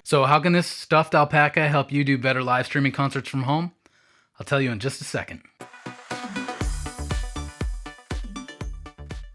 So how can this stuffed alpaca help you do better live streaming concerts from home? I'll tell you in just a second.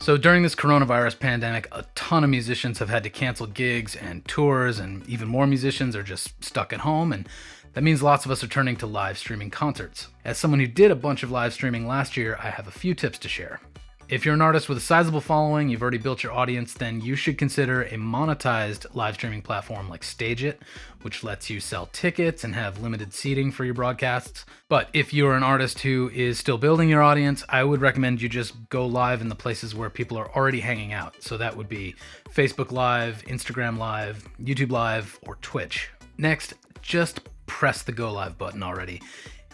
So during this coronavirus pandemic, a ton of musicians have had to cancel gigs and tours, and even more musicians are just stuck at home, and that means lots of us are turning to live streaming concerts. As someone who did a bunch of live streaming last year, I have a few tips to share. If you're an artist with a sizable following, you've already built your audience, then you should consider a monetized live streaming platform like StageIt, which lets you sell tickets and have limited seating for your broadcasts. But if you're an artist who is still building your audience, I would recommend you just go live in the places where people are already hanging out. So that would be Facebook Live, Instagram Live, YouTube Live, or Twitch. Next, just press the go live button already.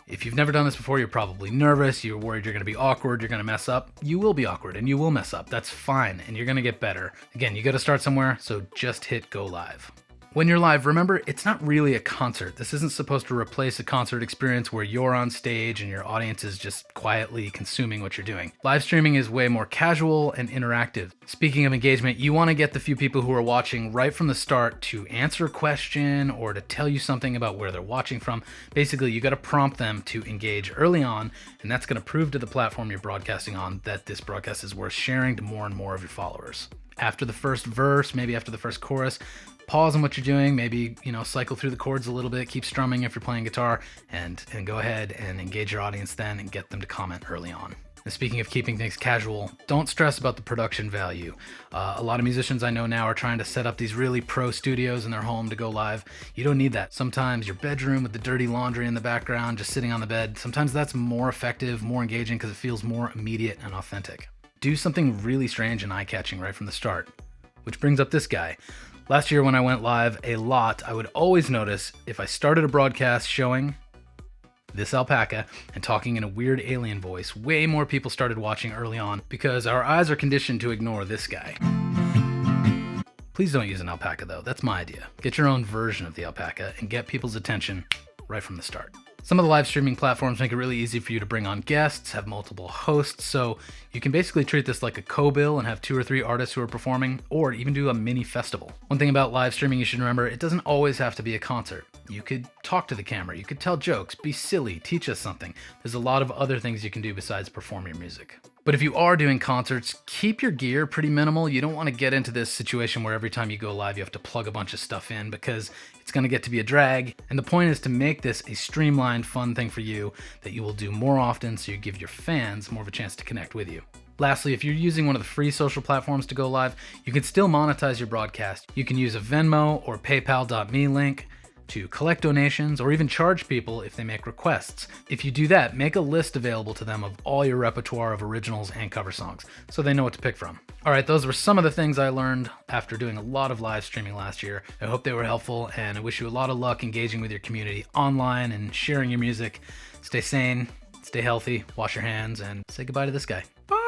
If you've never done this before, you're probably nervous, you're worried you're going to be awkward, you're going to mess up. You will be awkward and you will mess up. That's fine, and you're going to get better. Again, you got to start somewhere, so just hit go live. When you're live, remember, it's not really a concert. This isn't supposed to replace a concert experience where you're on stage and your audience is just quietly consuming what you're doing. Live streaming is way more casual and interactive. Speaking of engagement, you want to get the few people who are watching right from the start to answer a question or to tell you something about where they're watching from. Basically, you got to prompt them to engage early on, and that's going to prove to the platform you're broadcasting on that this broadcast is worth sharing to more and more of your followers. After the first verse, maybe after the first chorus, pause on what you're doing, maybe, cycle through the chords a little bit, keep strumming if you're playing guitar, and go ahead and engage your audience then and get them to comment early on. And speaking of keeping things casual, don't stress about the production value. A lot of musicians I know now are trying to set up these really pro studios in their home to go live. You don't need that. Sometimes your bedroom with the dirty laundry in the background, just sitting on the bed, sometimes that's more effective, more engaging because it feels more immediate and authentic. Do something really strange and eye-catching right from the start. Which brings up this guy. Last year when I went live a lot, I would always notice if I started a broadcast showing this alpaca and talking in a weird alien voice, way more people started watching early on because our eyes are conditioned to ignore this guy. Please don't use an alpaca though, that's my idea. Get your own version of the alpaca and get people's attention right from the start. Some of the live streaming platforms make it really easy for you to bring on guests, have multiple hosts, so you can basically treat this like a co-bill and have 2 or 3 artists who are performing, or even do a mini festival. One thing about live streaming you should remember, it doesn't always have to be a concert. You could talk to the camera, you could tell jokes, be silly, teach us something. There's a lot of other things you can do besides perform your music. But if you are doing concerts, keep your gear pretty minimal. You don't want to get into this situation where every time you go live you have to plug a bunch of stuff in because it's going to get to be a drag. And the point is to make this a streamlined, fun thing for you that you will do more often so you give your fans more of a chance to connect with you. Lastly, if you're using one of the free social platforms to go live, you can still monetize your broadcast. You can use a Venmo or PayPal.me link to collect donations or even charge people if they make requests. If you do that, make a list available to them of all your repertoire of originals and cover songs so they know what to pick from. All right, those were some of the things I learned after doing a lot of live streaming last year. I hope they were helpful, and I wish you a lot of luck engaging with your community online and sharing your music. Stay sane, stay healthy, wash your hands, and say goodbye to this guy. Bye!